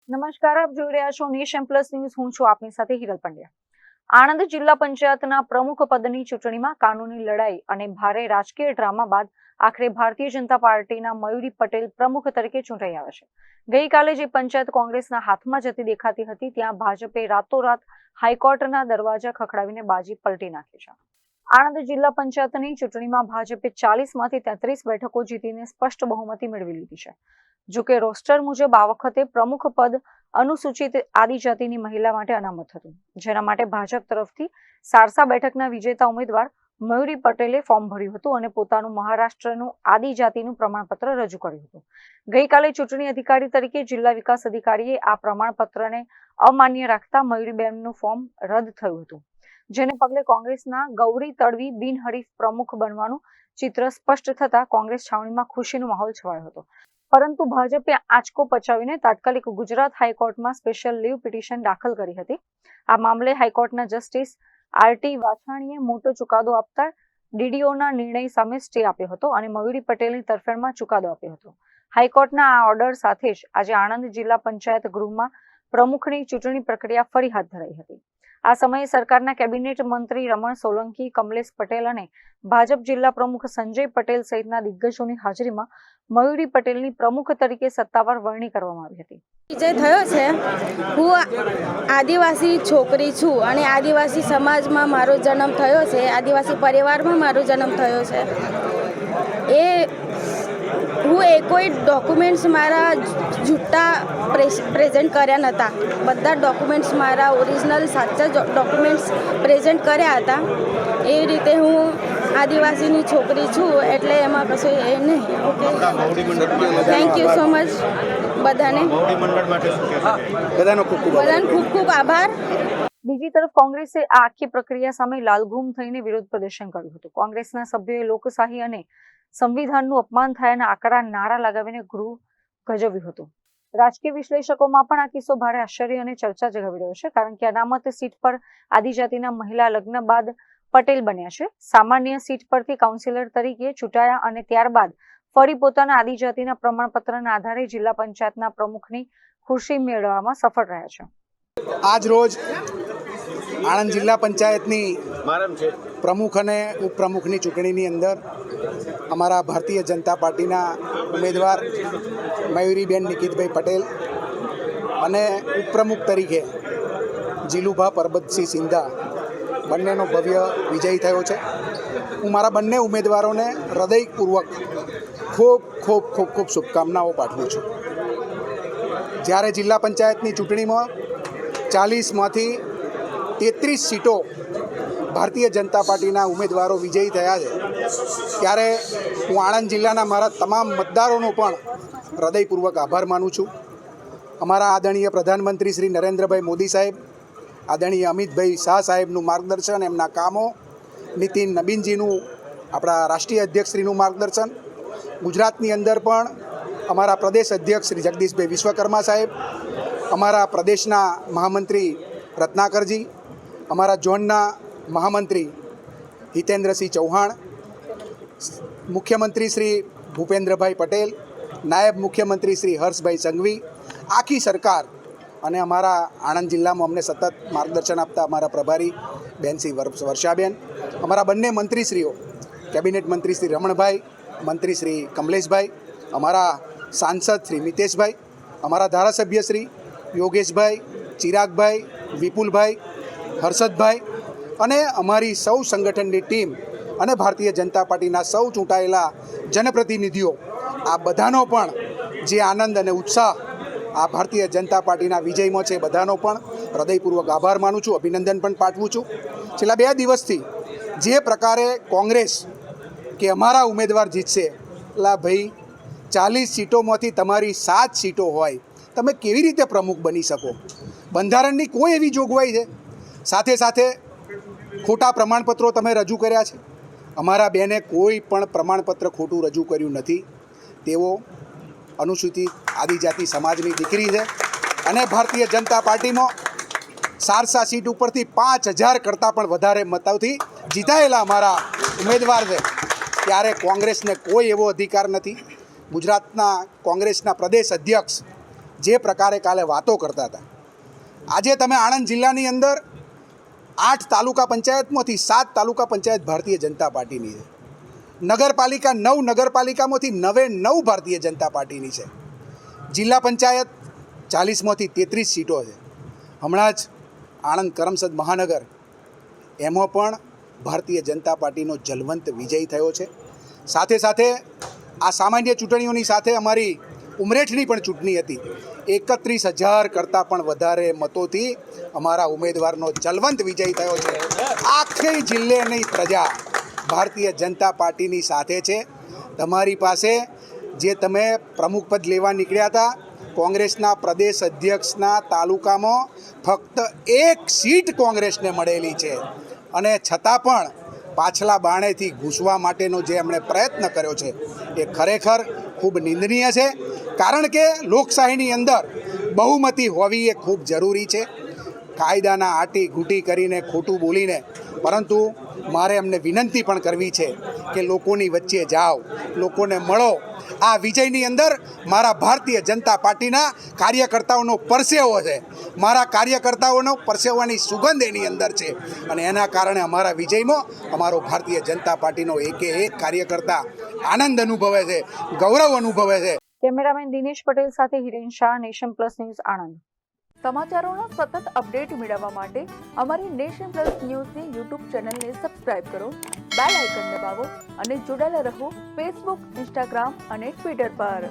નમસ્કાર, આપ જોઈ રહ્યા છો નેશન પ્લસ ન્યૂઝ. હું છું આપની સાથે હિરલ પંડ્યા. આણંદ જિલ્લા પંચાયતના પ્રમુખ પદની ચૂંટણીમાં કાનૂની લડાઈ અને ભારે રાજકીય ડ્રામા બાદ આખરે ભારતીય જનતા પાર્ટીના મયુરી પટેલ પ્રમુખ તરીકે ચૂંટાઈ આવ્યા છે. ગઈકાલે જે પંચાયત કોંગ્રેસના હાથમાં જતી દેખાતી હતી, ત્યાં ભાજપે રાતોરાત હાઈકોર્ટના દરવાજા ખખડાવીને બાજી પલટી નાખી છે. આણંદ જિલ્લા પંચાયતની ચૂંટણીમાં ભાજપે 40માંથી 33 બેઠકો જીતીને સ્પષ્ટ બહુમતી મેળવી લીધી છે. જોકે રોસ્ટર મુજબ આ વખતે પ્રમુખ પદ અનુસૂચિત આદિજાતિની મહિલા માટે અનામત હતું, જેના માટે ભાજપ તરફથી સારસા બેઠકના વિજેતા ઉમેદવાર મયુરી પટેલે ફોર્મ ભર્યું હતું અને પોતાનું મહારાષ્ટ્રનું આદિજાતિનું પ્રમાણપત્ર રજૂ કર્યું હતું. ગઈકાલે ચૂંટણી અધિકારી તરીકે જિલ્લા વિકાસ અધિકારીએ આ પ્રમાણપત્રને અમાન્ય રાખતા મયુરીબેનનું ફોર્મ રદ થયું હતું, જેને પગલે કોંગ્રેસના ગૌરી તડવી બિનહરીફ પ્રમુખ બનવાનું ચિત્ર સ્પષ્ટ થતા કોંગ્રેસ છાવણીમાં ખુશીનો માહોલ છવાયો હતો. પરંતુ ભાજપે આંચકો પચાવીને તાત્કાલિક ગુજરાત હાઈકોર્ટમાં સ્પેશિયલ લીવ પિટિશન દાખલ કરી હતી. આ મામલે હાઈકોર્ટના જસ્ટિસ આરટી વાછાણીએ મોટો ચુકાદો આપતા ડીડીઓના નિર્ણય સામે સ્ટે આપ્યો હતો અને મયુરી પટેલની તરફેણમાં ચુકાદો આપ્યો હતો. હાઈકોર્ટના આ ઓર્ડર સાથે જ આજે આણંદ જિલ્લા પંચાયત ગૃહમાં પ્રમુખની ચૂંટણી પ્રક્રિયા ફરી હાથ ધરાઈ હતી. આ સમયે સરકારના કેબિનેટ મંત્રી રમણ સોલંકી, કમલેશ પટેલ અને ભાજપ જિલ્લા પ્રમુખ સંજય પટેલ સહિતના દિગ્ગજોની હાજરીમાં મયુરી પટેલની પ્રમુખ તરીકે સત્તાવાર વરણી કરવામાં આવી હતી. વિજય થયો છે. હું આદિવાસી છોકરી છું અને આદિવાસી સમાજમાં મારો જન્મ થયો છે, આદિવાસી પરિવારમાં મારો જન્મ થયો છે. હું કોઈ ડોક્યુમેન્ટ્સ મારા જૂઠા પ્રેઝન્ટ કર્યા નહોતા. બધા ડોક્યુમેન્ટ્સ મારા ઓરિજિનલ સાચા ડોક્યુમેન્ટ્સ પ્રેઝન્ટ કર્યા હતા. એ રીતે હું આદિવાસીની છોકરી છું, એટલે એમાં કશું એ નહીં. Okay, thank you so much બધાને. બધાનો ખૂબ ખૂબ આભાર. બીજી તરફ કોંગ્રેસે આ આખી પ્રક્રિયા સામે લાલઘૂમ થઈને વિરોધ પ્રદર્શન કર્યું હતું. કોંગ્રેસના સભ્યોએ લોકશાહી અને સંવિધાનનું અપમાન થયાના આકરા નારા લગાવીને ગૃહ ગજવ્યું હતું. રાજકીય વિશ્લેષકોમાં પણ આ કિસ્સો ભારે આશ્ચર્ય અને ચર્ચા જગાવી રહ્યો છે, કારણ કે અનામત સીટ પર આદિજાતિના મહિલા લગ્ન બાદ પટેલ બન્યા છે. સામાન્ય સીટ પરથી કાઉન્સિલર તરીકે ચૂંટાયા અને ત્યારબાદ ફરી પોતાના આદિજાતિના પ્રમાણપત્રના આધારે જિલ્લા પંચાયતના પ્રમુખની ખુરશી મેળવવામાં સફળ રહ્યા છે. આજ રોજ આણંદ જિલ્લા પંચાયતની પ્રમુખ અને ઉપપ્રમુખની ચૂંટણીની અંદર અમારા ભારતીય જનતા પાર્ટીના ઉમેદવાર મયુરીબેન નિકિતભાઈ પટેલ અને ઉપપ્રમુખ તરીકે જીલુભા પરબતસિંહ સિંધા બંનેનો ભવ્ય વિજય થયો છે. હું મારા બંને ઉમેદવારોને હૃદયપૂર્વક ખૂબ ખૂબ ખૂબ ખૂબ શુભકામનાઓ પાઠવું છું. જ્યારે જિલ્લા પંચાયતની ચૂંટણીમાં 40માંથી 33 સીટો ભારતીય જનતા પાર્ટીના ઉમેદવારો વિજયી થયા છે, ત્યારે હું આણંદ જિલ્લાના મારા તમામ મતદારોનો પણ હૃદયપૂર્વક આભાર માનું છું. અમારા આદરણીય પ્રધાનમંત્રી શ્રી નરેન્દ્રભાઈ મોદી સાહેબ, આદરણીય અમિતભાઈ શાહ સાહેબનું માર્ગદર્શન, એમના કામો, નીતિન નબીનજીનું, આપણા રાષ્ટ્રીય અધ્યક્ષશ્રીનું માર્ગદર્શન, ગુજરાતની અંદર પણ અમારા પ્રદેશ અધ્યક્ષ શ્રી જગદીશભાઈ વિશ્વકર્મા સાહેબ, અમારા પ્રદેશના મહામંત્રી રત્નાકરજી, અમારા ઝોનના મહામંત્રી હિતેન્દ્રસિંહ ચૌહાણ, મુખ્યમંત્રી શ્રી ભૂપેન્દ્રભાઈ પટેલ, નાયબ મુખ્યમંત્રી શ્રી હર્ષભાઈ સંઘવી, આખી સરકાર અને અમારા આણંદ જિલ્લામાં અમને સતત માર્ગદર્શન આપતા અમારા પ્રભારી બેન શ્રી વર્ષાબેન, અમારા બંને મંત્રીશ્રીઓ, કેબિનેટ મંત્રી શ્રી રમણભાઈ, મંત્રી શ્રી કમલેશભાઈ, અમારા સાંસદ શ્રી મિતેશભાઈ, અમારા ધારાસભ્ય શ્રી યોગેશભાઈ, ચિરાગભાઈ, વિપુલભાઈ, હર્ષદભાઈ અને અમારી સૌ સંગઠનની ટીમ અને ભારતીય જનતા પાર્ટીના સૌ ચૂંટાયેલા જનપ્રતિનિધિઓ, આ બધાનો પણ જે આનંદ અને ઉત્સાહ આ ભારતીય જનતા પાર્ટીના વિજયમાં છે, બધાનો પણ હૃદયપૂર્વક આભાર માનું છું, અભિનંદન પણ પાઠવું છું. છેલ્લા 2 દિવસથી જે પ્રકારે કોંગ્રેસ કે અમારા ઉમેદવાર જીતશે, એટલે ભાઈ 40 સીટોમાંથી તમારી 7 સીટો હોય, તમે કેવી રીતે પ્રમુખ બની શકો? બંધારણની કોઈ એવી જોગવાઈ છે? સાથે સાથે ખોટા પ્રમાણપત્રો તમે રજૂ કર્યા છે. અમારા બેને કોઈ પણ પ્રમાણપત્ર ખોટું રજૂ કર્યું નથી. તેઓ અનુસૂચિત આદિજાતિ સમાજની દીકરી છે અને ભારતીય જનતા પાર્ટીમાં સારસા સીટ ઉપરથી 5000 કરતાં પણ વધારે મતોથી જીતાયેલા અમારા ઉમેદવાર છે. ત્યારે કોંગ્રેસને કોઈ એવો અધિકાર નથી. ગુજરાતના કોંગ્રેસના પ્રદેશ અધ્યક્ષ જે પ્રકારે કાલે વાતો કરતા હતા, આજે તમે આણંદ જિલ્લાની અંદર 8 તાલુકા પંચાયતમાંથી 7 તાલુકા પંચાયત ભારતીય જનતા પાર્ટીની છે. નગરપાલિકા 9 નગરપાલિકામાંથી 9 ભારતીય જનતા પાર્ટીની છે. જિલ્લા પંચાયત 40માંથી 33 સીટો છે. હમણાં જ આણંદ કરમસદ મહાનગર એમાં પણ ભારતીય જનતા પાર્ટીનો જલવંત વિજય થયો છે. સાથે સાથે આ સામાન્ય ચૂંટણીઓની સાથે અમારી ઉમરેઠની પણ ચૂંટણી હતી. 31,000 કરતાં પણ વધારે મતોથી અમારા ઉમેદવારનો જલવંત વિજય થયો છે. આખી જિલ્લાની પ્રજા ભારતીય જનતા પાર્ટીની સાથે છે. તમારી પાસે જે તમે પ્રમુખ પદ લેવા નીકળ્યા હતા, કોંગ્રેસના પ્રદેશ અધ્યક્ષના તાલુકામાં ફક્ત 1 સીટ કોંગ્રેસને મળેલી છે અને છતાં પણ પાછલા બાણેથી ઘૂસવા માટેનો જે એમણે પ્રયત્ન કર્યો છે એ ખરેખર ખૂબ નિંદનીય છે. કારણ કે લોકશાહીની અંદર બહુમતી હોવી એ ખૂબ જરૂરી છે. કાયદાના આટી ઘૂંટી કરીને ખોટું બોલીને, પરંતુ મારે એમને વિનંતી પણ કરવી છે કે લોકોની વચ્ચે જાઓ, લોકોને મળો. આ વિજયની અંદર મારા ભારતીય જનતા પાર્ટીના કાર્યકર્તાઓનો પરસેવો છે, મારા કાર્યકર્તાઓનો પરસેવાની સુગંધ એની અંદર છે અને એના કારણે અમારા વિજયમાં અમારો ભારતીય જનતા પાર્ટીનો એકે એક કાર્યકર્તા આનંદ અનુભવે છે, ગૌરવ અનુભવે છે. કેમેરામેન દિનેશ પટેલ સાથે Hiren Shah, nation plus news, Anand. સમાચારોના સતત અપડેટ મેળવવા માટે અમારી નેશન પ્લસ ન્યૂઝની યુટ્યુબ ચેનલને સબસ્ક્રાઇબ કરો, બેલ આઇકન દબાવો અને જોડાયેલા રહો ફેસબુક, ઇન્સ્ટાગ્રામ અને ટ્વિટર પર.